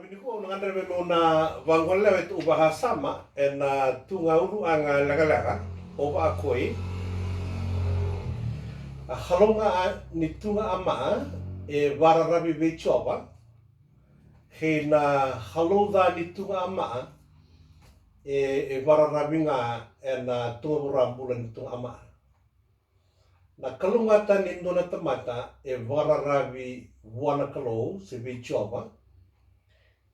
Miniko ngandre na wangole wet ubahasama na tunga uru anga laga oba akoi halonga ni tunga ama wararabi bechoba he na halonga ni tunga ama wararabi nga na tunga rambula ni tunga ama na kalungata ni ndona tamata wararabi wana kalo se bechoba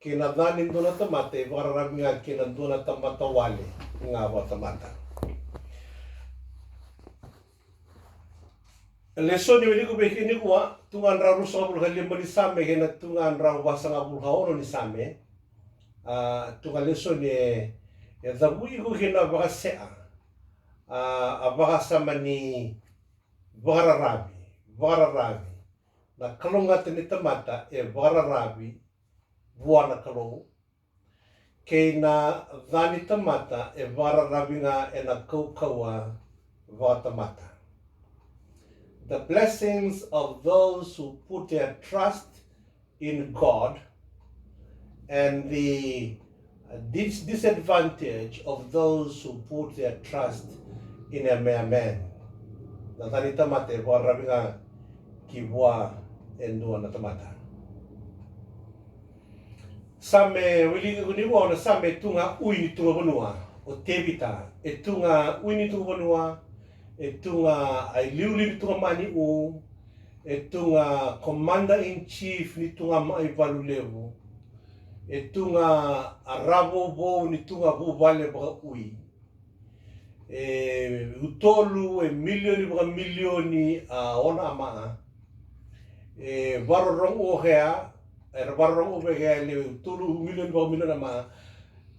kina dhani ndona tamate wararabi nga kina ndona tamata wale nga watamata. Lesoni wili bekini kuwa tungan raru sabul halimba ni same kena tungan raru wasanga bulhaono ni same tungan lesoni ya dhabui ko kena baka sea baka sama ni wararabi na kalungata ni tamata wararabi buana kalau kena dhani tamata wararabi nga na kaukawa watamata. The blessings of those who put their trust in God and the disadvantage of those who put their trust in a mere man. Natani tamate wararabi nga kibwa endua na tamata. Same wili kuniwa na same tunga uini tunga bonua o tebita tunga uini tunga bonua tunga ai liuli ni tunga mani u tunga commander in chief ni tunga mai Wailevu tunga arabo bo ni tunga bu vale ba ui utolu milioni ona ama varorong ohea barong ubega le tulu milion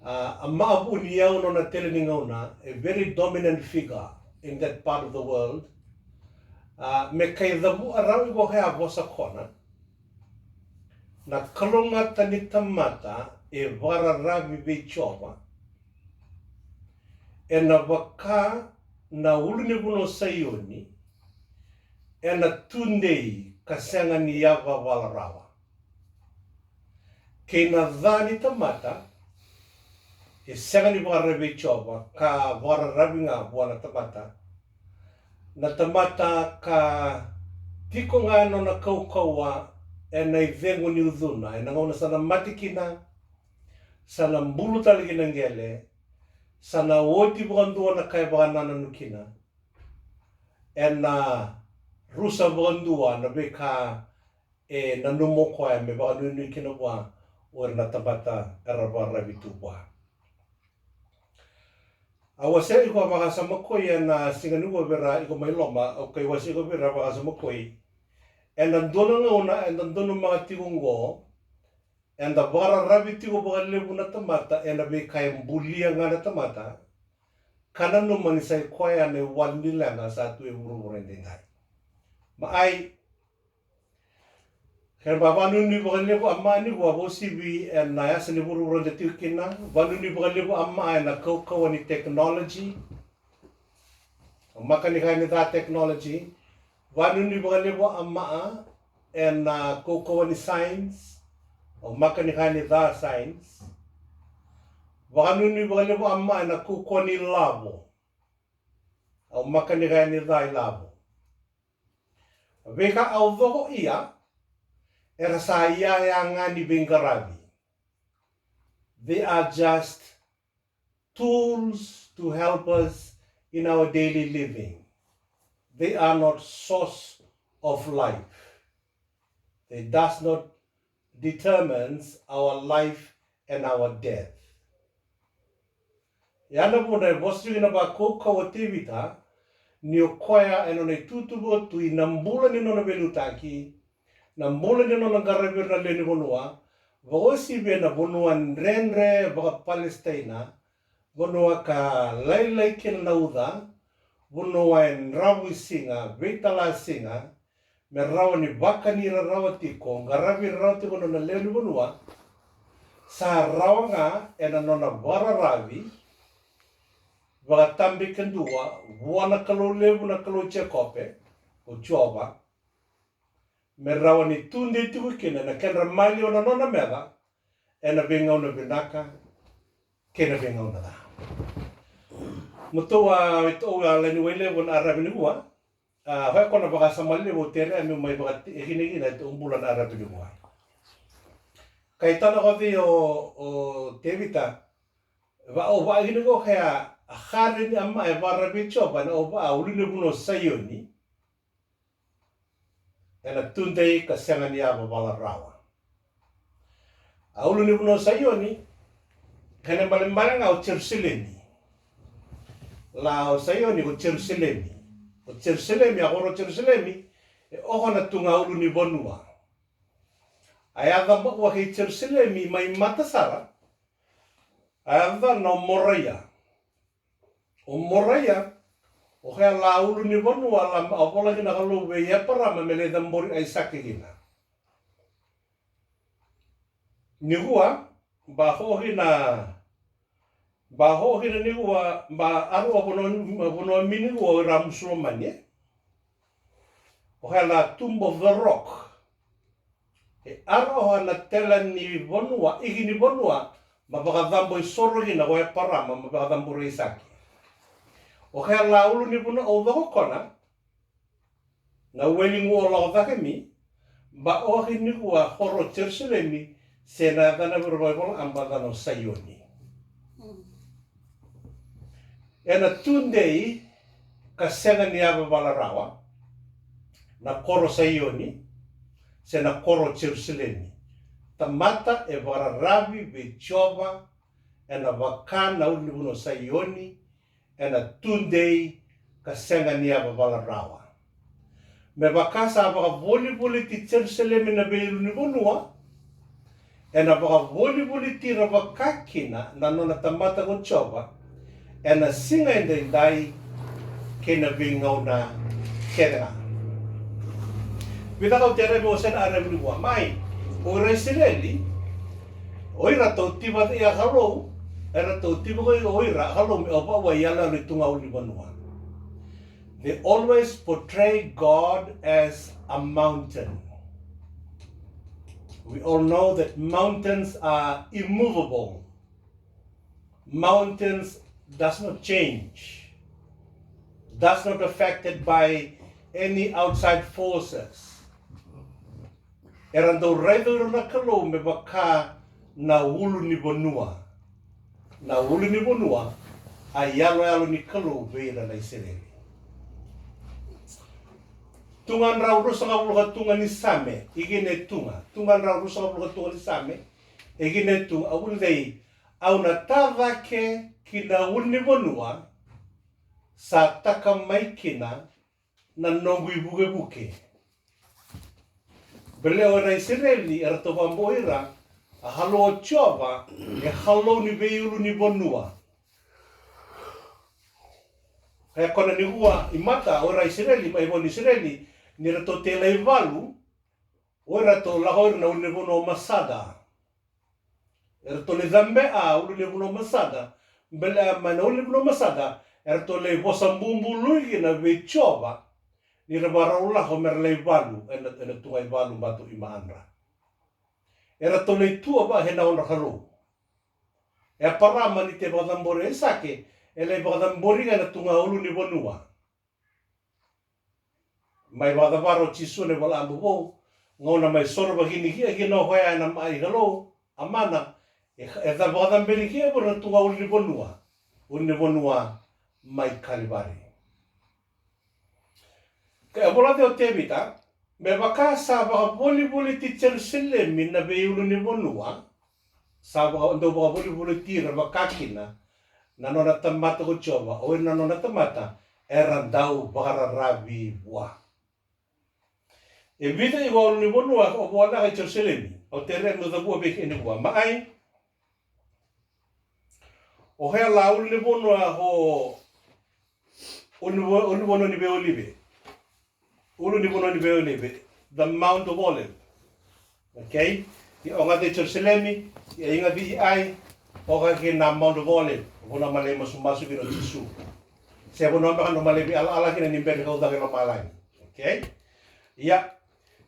ama abu niya no na teleningauna a very dominant figure in that part of the world me kai dabu arawi go ha bosa kona na kalonga tanitamata wararabi bechoba na waka na ulune buno sayoni na tundei kasanga ni yava walarawa kena dhani tamata segani wararabi choba ka wararabi nga buana tamata na tamata ka tiko nga no na kaukawa na ivengo ni udhuna na ngona sana matikina sana mbulu taligina ngele sana woti bugandua na kaya baganana nukina na rusa bugandua na beka na numoko ya me baganu nukina bua or na tabata wararabi tubwa. Awase iko bahasa makoi na singanuwa bera iko mailoma okay wase iko bera bahasa makoi and andono ngona and andono mga tigungo and the wararabi tigo Wailevu na tamata and be kay bulia nga na tamata kanano manisay kwaya ne walnila nga sa tuwe ururende ngai maay kaya babanu ni Wailevu amma ni wabosibi na yasa ni ururende tikina banu ni Wailevu amma na kaukawa ni technology makanikay ni that technology banu ni Wailevu amma na kaukawa ni science makanikay ni that science banu ni Wailevu amma na kaukawa ni labo makanikay ni that labo beka although iya era saya yang ni bengarabi. They are just tools to help us in our daily living. They are not source of life. They does not determines our life and our death. Yana puna bostri na ba ko tivita ni okoya enone tutubo tu inambula ni no belutaki. Na mbola ni no ngarabir na leni bonua vosi be na bonua renre ba Palestina bonua ka lailai ken lauda bonua en rawi singa betala singa me rawani bakani rawati ko ngarabir rawati bono na leni bonua sa rawanga ena nona wararabi ba tambi kendua buana kalo levu na kalo chekope o choba me rawa ni tunde tuku kina na kenra mali ona nona mega na vengau na vinaka ke na vengau na da. Mutua ito lani Wailevu na Arabi ni gua. Hoi kona baka samali wo tere ame mai baka hini na ito umbulan Arabi ni gua. Kai tana ko vi o tevita va o va hini go kaya hari ni amma e varabi choba na o va ulini buno sayoni. Ena tundei ka sengani aba bala rawa. Ulini buno sayoni kena balimbalang au Jerusalemi. La o sayoni ko Jerusalemi. O Jerusalemi agoro Jerusalemi e ohana tunga uluni bonua. Ayada mo ke Jerusalemi mai matasara. Ayada no moraya. O moraya o kaya la uluni bonua la apola kina kalu be ya para mele dambori ai sakina. Ni hua ba hina ni hua ba aru abono mini hua ramusulomani. O kaya la Tomb of the Rock. E aro na tela ni bonua, igi ni bonua, mabakadambo i soro hina ko e parama, mabakadambo rei saki. O kaya la ulu ni bona o kona, na welingu o lau dhakemi, ba o hini kua horo Jerusalemi, se na dana berboibola ambadano sayoni. E na tundei, ka senga ni aba balarawa, na koro sayoni, se na koro Jerusalemi. Tamata e vararavi ve chova, e na wakana uli uno sayoni, e na tundei ka senga ni aba balarawa. Me wakasa aba voli ti Jerusalemi na beiru ni bonua, e na waka voli ti ravakakina na nona tamata ko chova, e na singa indai ke na vingau na kerenga. Vita kau tere mo sen Arabi ni gua mai o Israeli oira to tiba ia halo era to tiba ko oira halo me opa wa yala ni tunga uli banua. They always portray God as a mountain. We all know that mountains are immovable. Mountains does not change, does not affected by any outside forces. Erando redo na kalo me baka na ulu ni bonua. Na ulu ni bonua a yalo ni kalo veira na Israeli. Tungan rau rusa ngabuluka tunga ni same, igine tunga. Tungan rau rusa ngabuluka tunga ni same, igine tunga. Awul dei, au na tavake kina ulu ni bonua sa takamai kina na nongu ibuke. Bele ora Israeli era to bamboira a halo chova e halo ni veiulu ni bonua. Kaya kona ni hua imata ora Israeli mai bon Israeli ni rato tela ivalu ora to lahor na ule bono masada. Era to le zambe a ule bono masada. Bele mana ule bono masada era to le bosambumbu lui na ve chova. Ni rabarau ho merlei valu ena tungai valu batu imaanra. Era tolei tua ba hena ona haro. E parama ni te badambore e sake, e le badambori na tunga ulu ni bonua. Mai badavaro chisune wala ambubo, ngona mai sorba gini kia no hoia na mai halo, amana, e da badamberi kia bona tunga ulu ni bonua. Ulu ni bonua mai kalibari. Kaya bola te o tevita, me waka sa waka voli ti Jerusalemi na veiulu ni bonua, sa waka ndo waka voli tira wakakina, na nona tamata ko chova, o na nona tamata, era dau ravi wa. E vita i waulu ni bonua, o wala ka Jerusalemi, o tere no da bua beki ni bua, maai, o hea la ulu ni bonua ho, unu bono ni beolive. Ulu ni bono ni beolive, the Mount of Olive. Okay? O nga te Jerusalemi, i inga vi ai, o ka ki na Mount of Olive, bona male masu kino Jisu. Se bona maka no male bi ala kina ni mbele kau dake no malai. Okay? Ya,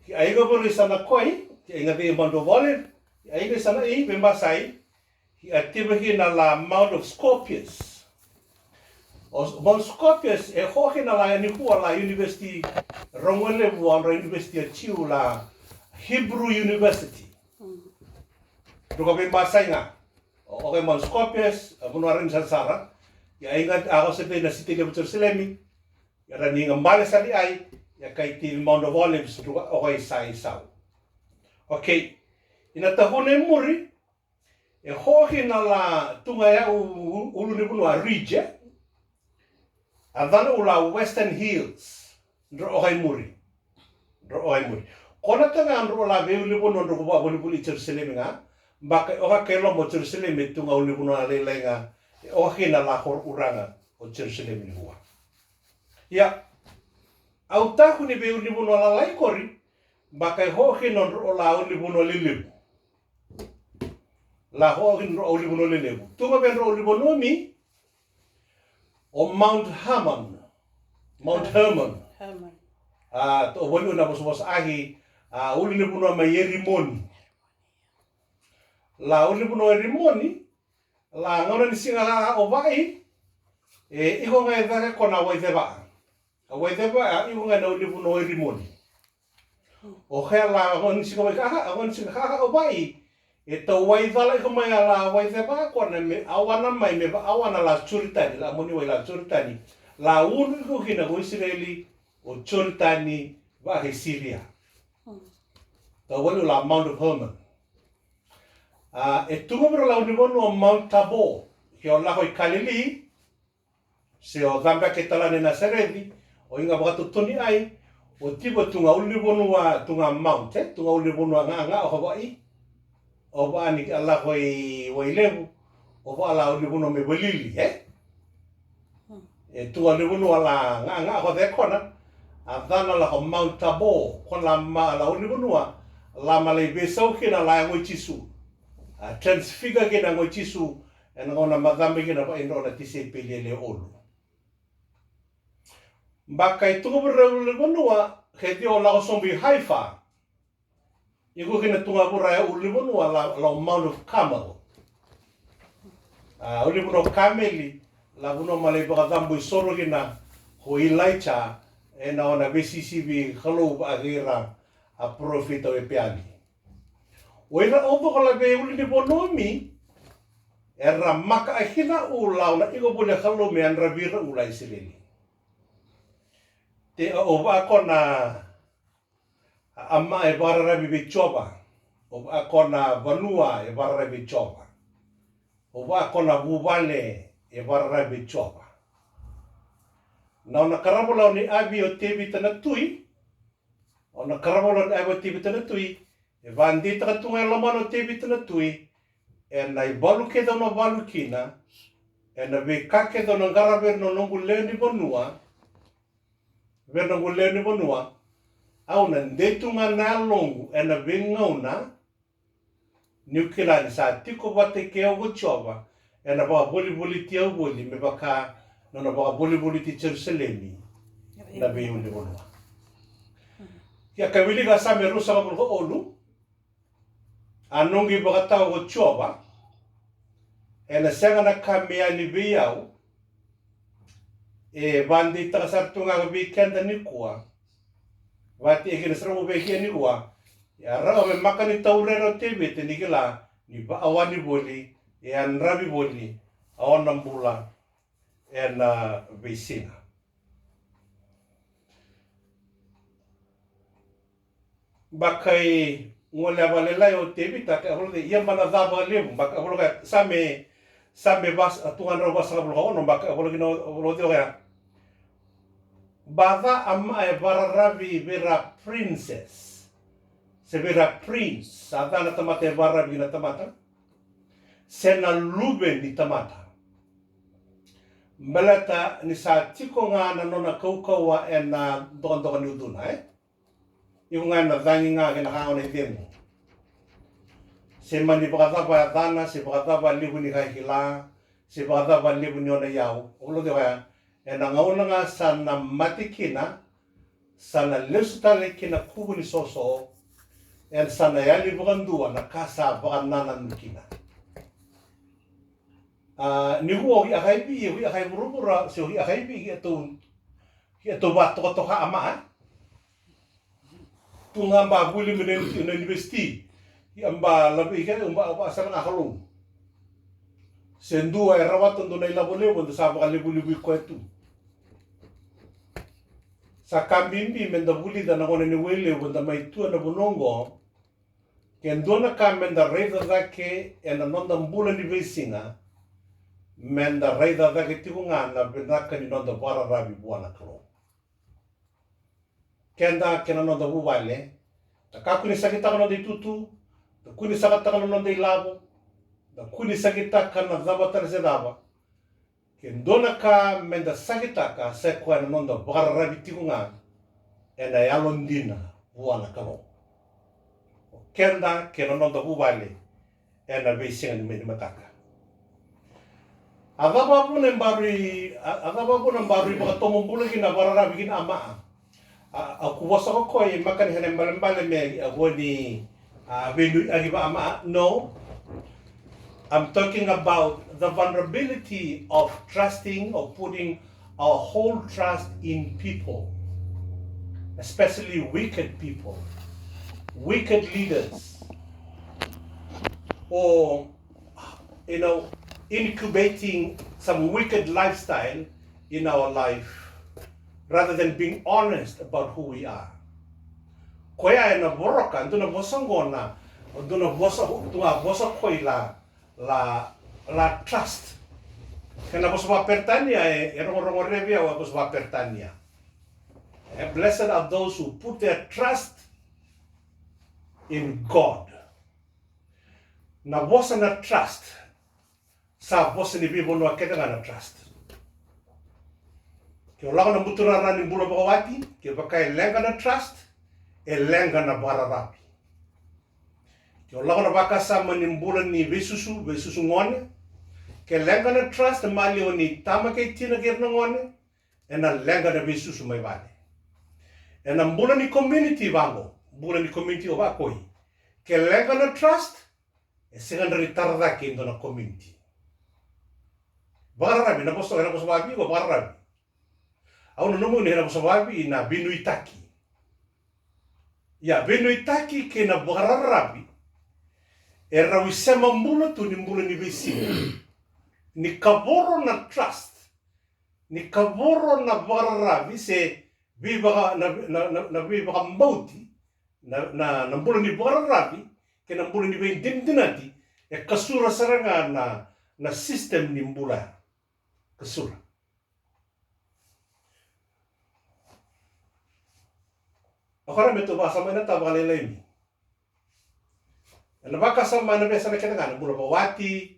ki ai go bori sana koi, ki inga vi Mount of Olive, Aile sana be Masai, atiba na la Mount of Scorpius. Mount Scorpius hoki na la ni hua la University Wailevu ala University Chiu la Hebrew University. Duka be Masai nga. Okay, Mount Scorpius, munuarin sa Sara. Ya ingat ako sa na City of Jerusalem. Ya rani nga mali sa ay ya kay TV Mount of Olives duka okay sa isaw. Okay. Inatahune muri hoki na la tunga ya ulu ni bunua ridge. Adana ula Western Hills. Ndro okay muri. Kona tanga andro la be ulu bunua ndro kuba buli Jerusalem nga. Baka oka kelo mo Jerusalem tunga ulu bunua lelenga. Hoki na la hor uranga o Jerusalem ni hua. Ya autaku ni be ulu bunua la laikori. Baka hoki na ndro la ulu bunua lilibu. La hoki ndro ulu bunua lilibu. Tunga be ndro ulu bunua mi o Mount Hermon. To bolu na bos ahi uli ni puno mai Rimoni. La uli puno Rimoni la ngona ni singa la o vai iko ngai daka kona Waitheba. Waitheba iko ngai na uli puno Rimoni. O hea la ngona ni singa mai o vai to Waithala iko mai la Waitheba kona me awana mai me awana la Churitani la moni wai la Churitani. La ulu iko kina ko Israeli o Churitani va Syria. To wanu la Mount of Hermon. E tungo bro la univonu o Mount Tabor. Ke o laho I Kalili. Se o damba ke talane na Seredi. O inga bakato toni ai. O tiba tunga univonu wa tunga Mount. Tunga univonu wa nga o Hawaii. O ba ni laho I Wailevu. O ba la univonu me Walili. E tunga univonu wa la nga o de kona. Adana la ho Mount Tabor. Kona la univonu wa. La malai besau kina la ngoi chisu. Transfigure kina ngoi chisu. E ngona madhambi kina pa ino na tise pelele olu. Baka I tunga bura ulibonua. Keti o lao sombi Haifa. Iku kina tunga bura ulibonua la Mount of Carmel. Ulibonua Carmeli. La buno malai baka dhambu isoro kina. Ho Elijah. E na ona BCCB halau agira. A profita o peali. Oira opo kala be uli ni bonomi era maka ahina ula na iko bole khalo me andra vira ula Israeli. Te ova kona amma e barara bi choba. Ova kona vanua e barara bi choba. Ova kona buvale e barara bi choba. Na ona karabola ni abi o tebi tana tui. Ona karabolon ai tibi tana tui e vandi taka tunga lamano tibi tana tui e nai balu ke dono balu kina e na ve kake dono ngaraber no nongu leoni bonua ver nongu leoni bonua au na ndetunga na longu e na ve ngauna niukilani sa tiko bate ke o gochova e na ba boli tia boli me baka no na ba boli ti Jerusalemi na ve uli bonua. Ya kawili ga sa meru sa ko olu anongi baka o choba ena senga na kamia ni biau e bandi tasartunga ga bikenda ni kuwa wati e kina sramu beki ni kuwa ya ra me makani taurero tebe te nikila ni ba awani boli e anrabi boli awonambula ena besina. Bakai ngole abalelai o tebi tak holo de yamana daba lebu baka holo ka same bas tuan ro bas kabul hono baka holo kino holo de ya bada amma e bararabi vera princess se vera prince adana tamata e barabi na tamata sena lube ni tamata melata ni sa tiko nga na nona kaukawa e na dokan ni uduna yung nga na dangi nga kinakaon ay temo. Si mani pakataba dana, si pakataba libu ni kahila, si pakataba libu ni ona yaw. Ulo di kaya, e nangauna nga sa na matikina, sa na lesutali kina kubu ni soso, En sana yali bukan dua na kasa bukan nanan mukina. Ni huo hi akai burubura so hi akai bi hi to wat to ha ama tunga ba buli menen university hi amba labi ke amba asal akalung sendu ay rawat ndo na ilabole wando sa bakali buli ko tu sa kambimbi menda buli da na kone ni Wailevu wanda mai tu na bunongo ken dona ka menda reza zake ena nonda mbula ni vesinga menda reza zake tikunga na benaka ni nonda bara rabi buana klo kenda kena nonda buwale taka kuni sakita kana di tutu kuni sakata kana nonda ilabo da kuni sakita kana zabatar se daba ken dona ka menda sakita ka se kwa na nonda bara rabi tikunga ena yalondina buana klo kenda kena nonda buwale ena vesinga ni mataka Agaba po ng bari mga tumumbula kina barara bikin ama. Ako wasa ko koy makan hanem balambala me ako ni Wailevu agiba ama. No, I'm talking about the vulnerability of trusting or putting our whole trust in people, especially wicked people, wicked leaders, or incubating some wicked lifestyle in our life rather than being honest about who we are. Koya na boroka ndo na bosangona ndo na bosa koy la trust kana bosa pertania rongo revia wa bosa pertania. Blessed are those who put their trust in God. Na bosa na trust sa boss ni bibo no aketa na trust. Ke ola na mutura rani bulo bakawati, ke bakai lenga na trust, lenga na bararapi. Ke ola na baka sama ni mbula ni besusu ngone, ke lenga na trust mali oni tama ke tina gerna ngone, na lenga na besusu mai vale. Na mbula ni community bango, mbula ni community o bakoi. Ke lenga na trust, secondary tarda ke ndo na community. Bararabi na posto babi ko bararabi. Au no mo ni na posto babi na binuitaki. Ya binuitaki ke na bararabi. Era wisema mbulo tu ni mbulo ni bisi. Ni kaboro na trust. Ni kaboro na bararabi se biba na biba mbauti na mbulo ni bararabi ke na mbulo ni bindinati e kasura saranga na system ni mbula. Kasura. Akora meto ba sama na tabalele mi. Na baka sama na besa na kenanga bula bawati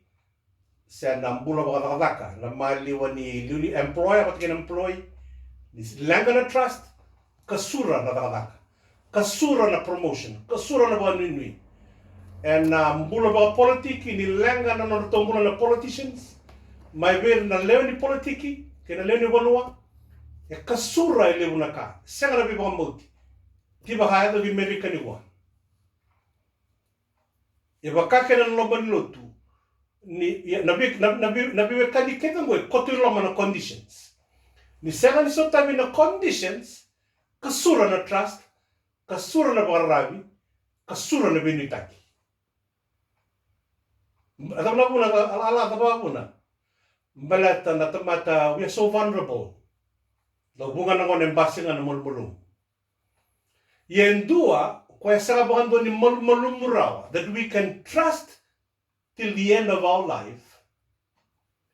sa nambula baka daka na mali wani luni employer pat ken employ ni langa na trust kasura na daka. Kasura na promotion, kasura na banui. And mbula baka politiki ni langa na nortombula na politicians. Mai ver na leo ni politiki, ke na leo ni walua, e kasura e leo na ka. Senga na biba mauti. Tiba haya do di Amerika ni wa. E baka ke na loba ni Lotu. Na biba kadi keta ngwe, kotu loma na conditions. Ni senga ni sota na conditions, kasura na trust, kasura na bararabi, kasura na binuitaki. Atam na puna, ala tababuna. Balata na tamata, we are so vulnerable. Bunga na ngone mbasi nga na mulmulum. Yen dua, kwa saka bakando ni mulmulum murawa, that we can trust till the end of our life,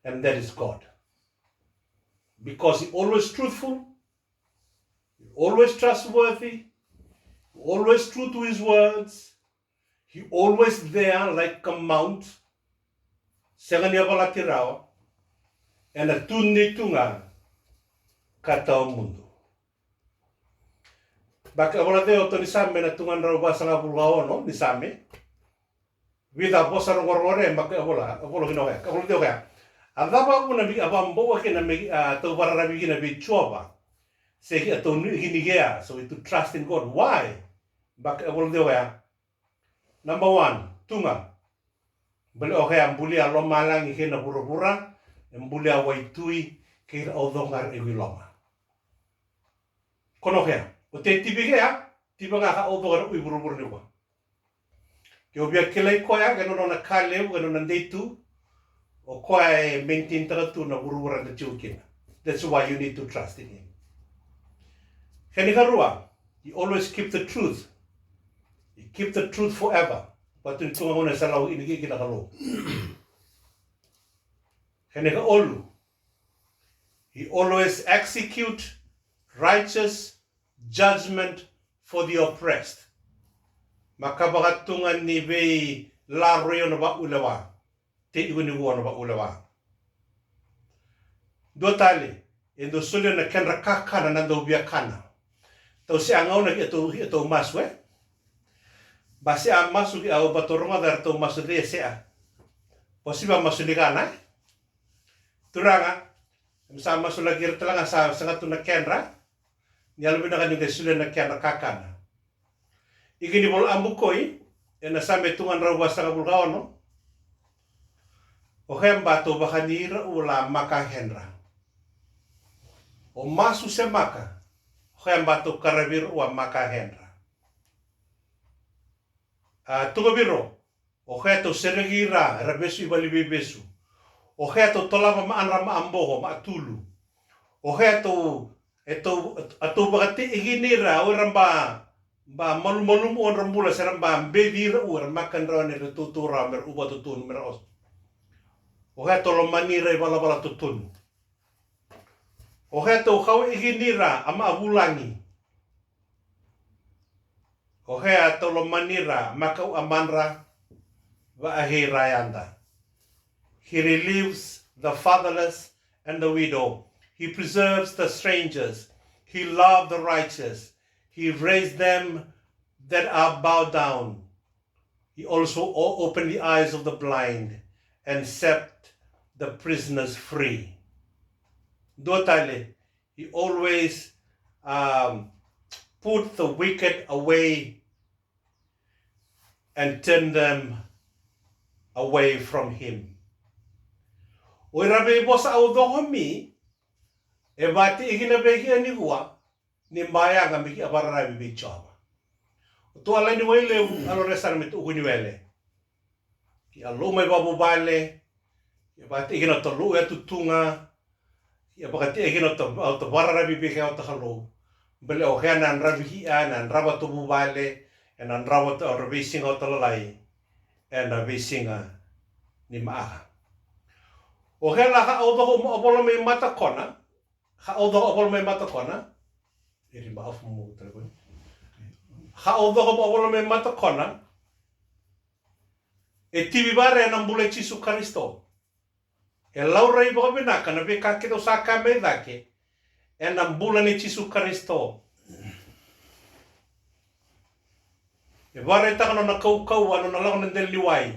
and that is God. Because He always truthful, He always trustworthy, He always true to His words, He always there like a mount, saka niya balatirawa, and a tunni tunga kata o mundo. Baka wala deo to ni same na tungan raw ba sa ngabulgao no ni same. Vida bosa ro ngorore baka wala gino ka. Wala deo ka. Adaba una bi abambo wa kina me to barara bi kina bi choba. Se ki to ni hinigea so to trust in God. Why? Baka wala deo ka. Number one, tunga. Bale o kaya mbuli a lomalang i kena pura-pura, mbuli a waitui kira o dhongar e wilonga. Kono kaya, o te tipi kaya, tipa nga ka o dhongar ui pura-pura ni wa. Ke o bia kelai koya, kano na kaleu, kano na deitu, o koya e maintain tagatu na pura-pura na tiukina. That's why you need to trust in him. Kani karua, you always keep the truth. You keep the truth forever. Patu tunga ngone salau ini kina kalo. Kani ka olu. He always execute righteous judgment for the oppressed. Makabakatungan ni be laroyo na ba ulawa. Te iwini na ba ulawa. Dua tali, endo sulyo na kenra kakana nando biya kana. Tau si angau na ito maswe. Basi a masu ki au batoronga dar to masu de sea. Posiba masu ni kana. Turanga, msa masu lagi telanga sa sangat na kenra. Nyalbi na kanyo sulyo na kenra kakana. Igini bol ambukoi, ena same tungan rawa sa kabulgao no. O bato bakanira ula maka henra. O masu se maka. O bato karabir ua maka henra. Tugabiro. O to seregira rabesu ibali besu. O to tolama maanra maamboho maatulu. O to ato bakati iginira o ramba ba malum on rambula seramba bevira u makan rane tutura mer uba tutun mer os. O to lo manira bala tutun. O to kau iginira ama abulangi. O to lo manira makau amanra va ahirayanda. He relieves the fatherless and the widow. He preserves the strangers. He loved the righteous. He raised them that are bowed down. He also opened the eyes of the blind and set the prisoners free. Dotale, he always put the wicked away and turned them away from him. Oirabe bosa au dohomi, e bati iginabehi anigua, ni mbaya nga miki abarara bibi chama. Tu ala ni Wailevu alo resar mit uguni wele. Ki alo mai babu bale, ya bati igina to lu ya tutunga, ya bakati igina to barara bibi ke auto halo. Bele o hea nan rabihi nan raba to bubale, en nan raba to rabising auto lalai, en rabisinga ni maaha. O hea la ha auto opolo me mata kona, ha auto opolo me mata kona. Iri maaf mo talaga. Ha auto opolo me mata kona. E tibi bare nan bule Jesu Kristo. E laura i bobe naka na be ka kedo saka me dake. E nan bula ni Jesu Kristo. E bare taka na kau ano na lang nandel liwai.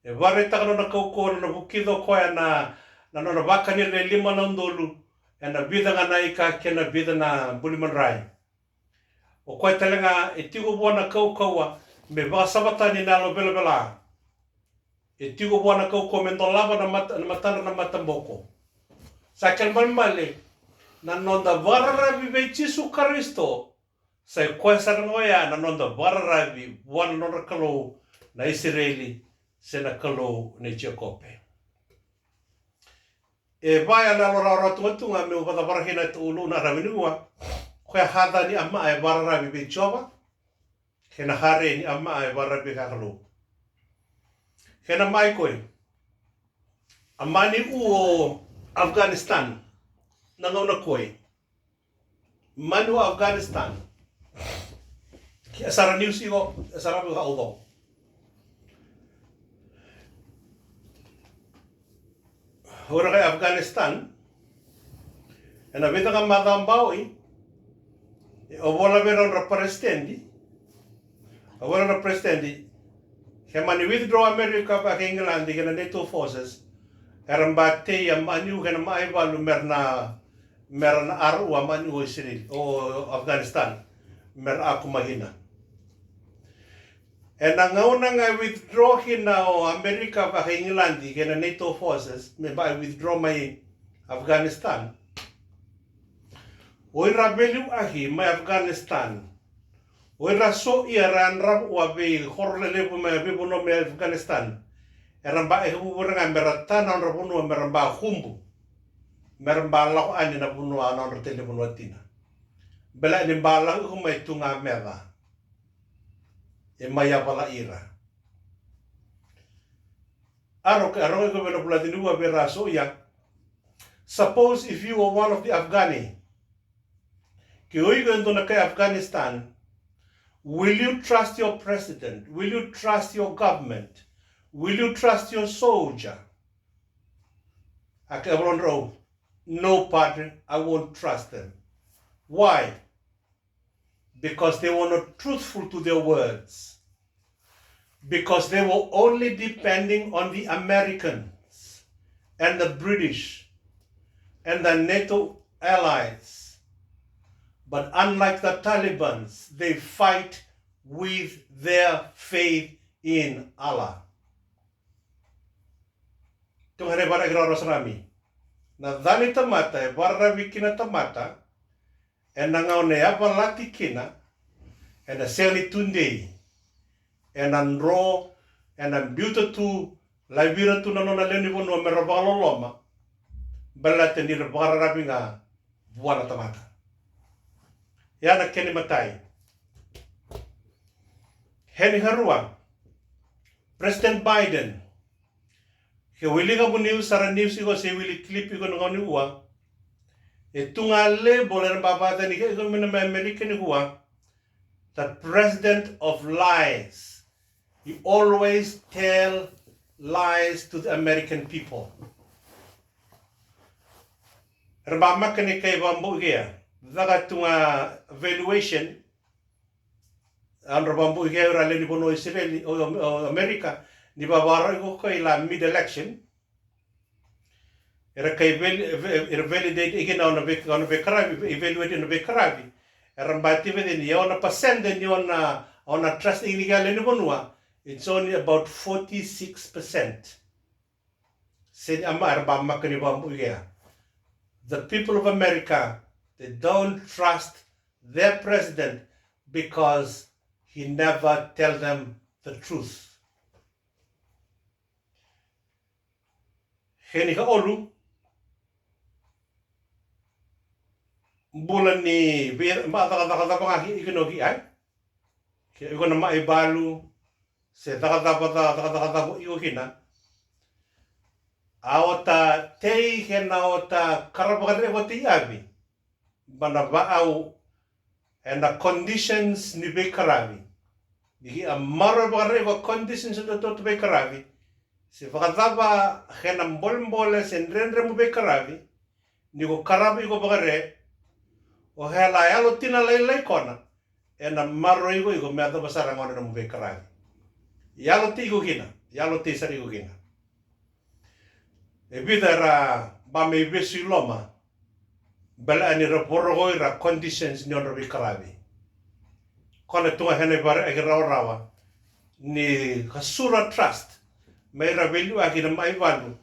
E bare taka na kau na bukido ko na na baka ni le lima na ndolu. E na bida nga na ika ke na bida na buliman rai. O koe talenga e tigo bua na kau me baka sabata ni nalo bela. E tigo bua na kau mendo lava na matana na matamboko. Sa kalmalmale na nonda varara vive Jesu Kristo. Sa koe sarangoya na nonda varara vi buana nonda kalau na Israeli se na kalau na Jacobe. E vai ala lora tunga me upata varahina tu ulu na raminua. Koe hada ni ama e varara vive Jova. Kena hare ni ama e varara vive kalau. Kena mai koe. Amani o Afghanistan. Nangauna koe. Manu Afghanistan. Ki asara news iko, asara buka ubo. Ora kay Afghanistan. Ena beta ka madambawi. Obola meron ra presidente. Obola ra presidente. Kemani withdraw America back England di kana NATO forces. Erambate ya manu kana maibalu merna aru wa manu Israel o Afghanistan mer aku mahina. And I withdraw hina o America va England kena NATO forces, me ba withdraw my Afghanistan. Oira belu ahi my Afghanistan. Oira so iran rab wa be horle lebu me bebu no me Afghanistan. Eramba e huburanga meratan on rabunu meramba humbu. Meramba lako ani na bunu anon rotele bunu atina. Bela ni bala ko may tunga mera. E maya pala ira. Aro ko beno pulatinu wa beraso ya. Suppose if you were one of the Afghani, ki oigo ndo na kay Afghanistan, will you trust your president? Will you trust your government? Will you trust your soldier? No, partner, I won't trust them. Why? Because they were not truthful to their words. Because they were only depending on the Americans and the British and the NATO allies. But unlike the Taliban, they fight with their faith in Allah. Tungare bara igraro sarami. Na dani tamata e bara wikina tamata e nangau ne apa lati kina e na seli tunde e nan ro e nan biuta tu laibira tu nanona leni bono merabalo loma bala te ni bara rabinga buana tamata. Yana keni matai. Heni harua President Biden ke wili ka buniu sara news iko se wili clip iko ngoni uwa e tunga le boler babata ni ke mina American uwa the president of lies. He always tell lies to the American people. Rabama kani kay bambu gea daga tunga valuation an rabambu gea rale ni bono Israel o America ni babara ko kay la mid election era kay validate igina on be karabi evaluate on be karabi era mbati vede ni ona percent ni ona trust illegal ni bonua it's only about 46%. Said amar ba makani bambu gea the people of America, they don't trust their president because he never tells them the truth. Heni ka olu bulan ni mata ikinogi ai ke ikona mai balu se taka ikokina aota tei hena ota karabagare wati abi bana baau and the conditions ni be karavi digi amaro bagare wa conditions to be karavi se vakataba hena mbole se nrenre mu be karavi ni ko karabi ko bagare o hela yalo tina lai kona and amaro iko me ata basara ngone mu be karavi yalo ti ko kina yalo ti sari ko kina e bidara ba me besi loma bala ani raporo ra conditions ni ono bikarabi kona tunga hene bare rawa ni kasura trust me ra velu akina mai valu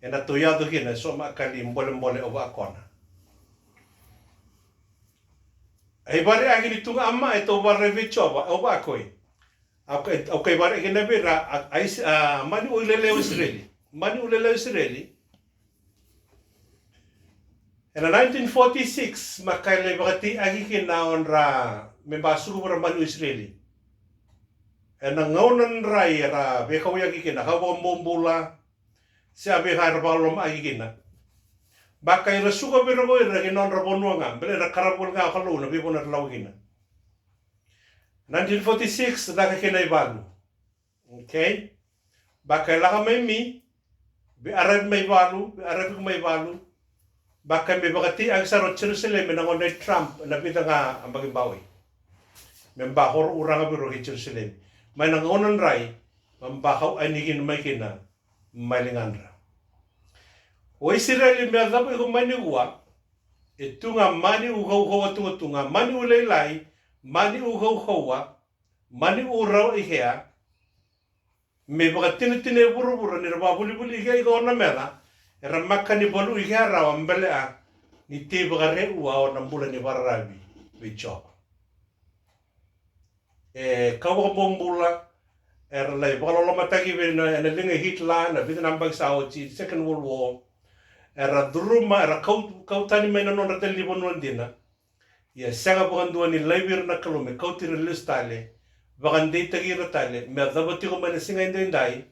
ena to yado kina so makali mbole oba kona ai bare akini tunga amma e to bare vichoba oba koi okay bare kina bira ai mani ulele Israeli mani ulele Israeli. In 1946, makaile bakati agikin naon ra membasugo para manu Israeli. En ngaunan rai ra bekaw agikin na hawa mombula siya behar balom agikin na. Bakay rasuga birago ira kinon ra bonuanga bele ra karabol nga kalu na bibon na lawgin. 1946 nakakinay bago. Okay? Bakay laka may mi be arab may balu baka may bakati ang sarot Jerusalem na ngonay Trump na bita nga ang bagimbawi. May bakor urang nga biro ki Jerusalem. May nangonan ray, mambakaw anigin may kina, malingan ra. O Israel may adap iko maniguwa, ito nga mani ugaw-gawa tunga mani ulaylay, mani ugaw-gawa, mani uraw ihea, Me baka tine buru ni raba buli ga iga ona mela. Era maka ni bolu iga rawa mbele a. Ni te baka re ua o nambula ni wararabi. Vichoba. Kawa bombula. Era lai baka lolo mataki vena ena linga Hitler na Vietnam bang sao chi Second World War. Era duruma era kautani mena nona teli bonuan dina. Ia sanga baka ni laibir na kalume kautira listale. Baka ndei tagira tale. Mea dhabati ko mana singa indai.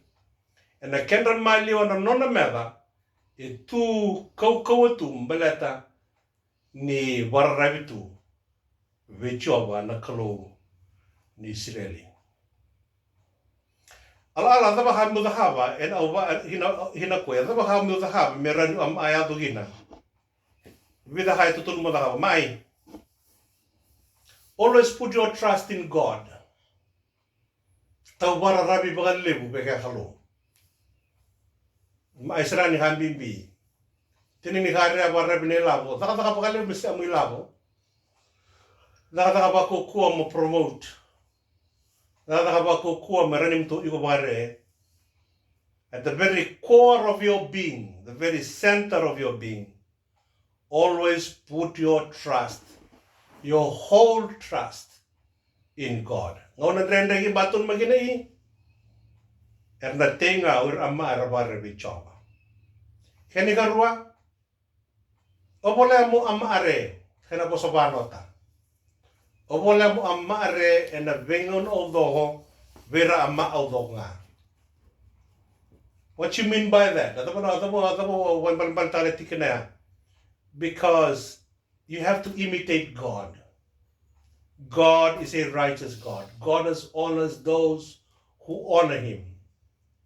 Ena kendra mali wana nona mega. E tu kau tu mbaleta ni wararabi tu. Vechoba na kalu ni Israeli. Ala dhaba ha mudahaba en auwa hina koe dhaba ha mudahaba meranu am ayado gina. Vida hai tutun mudahaba mai. Always put your trust in God. Tau wararabi bagal lebu beka halo. Ma Israeli hambimbi. Tini ni kare wararabi ne labo. Taka bagal lebu besi amu labo. Taka bako kuwa mo promote. Taka bako kuwa meranim to iko bare. At the very core of your being, the very center of your being, always put your trust, your whole trust in God. Ngona drenda gi batun maginai. Erna tenga ur amma arabare bichoma. Keni garua? Obole mu amma are. Kena bosobanota. Obole mu amma are ena vengon odoho vera amma odonga. What you mean by that? Because you have to imitate God. God is a righteous God. God honors those who honor him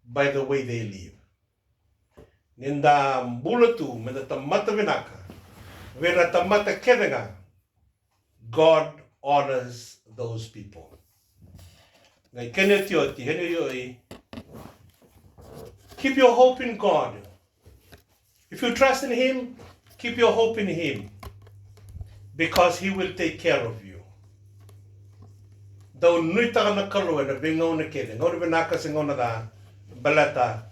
by the way they live. Ninda mbulatu mena tamata vinaka. Vera tamata kedenga. God honors those people. Ngai kene tioti, hene yoi. Keep your hope in God. If you trust in him, keep your hope in him. Because he will take care of you. Dau nui taka na kalu na bingau na kere. Ngau na binaka singona da balata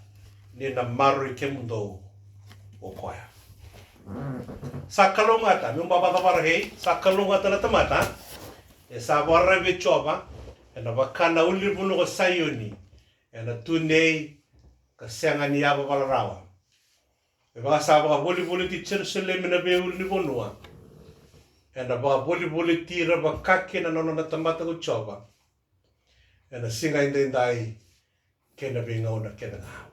ni na maru I ke mundo o koya. Sa kalungata, yung babata hei, sa kalungata na tamata, e sa warra vichoba, e na bakana uli bunu ko sayoni, e na tunei ka senga ni yaba balarawa. E baka sa baka boli ti Jerusalem na beul ni bonua. E na baka boli tira baka kake na nono na tamata ko choba. E na singa indai ke na bingau na kena nga.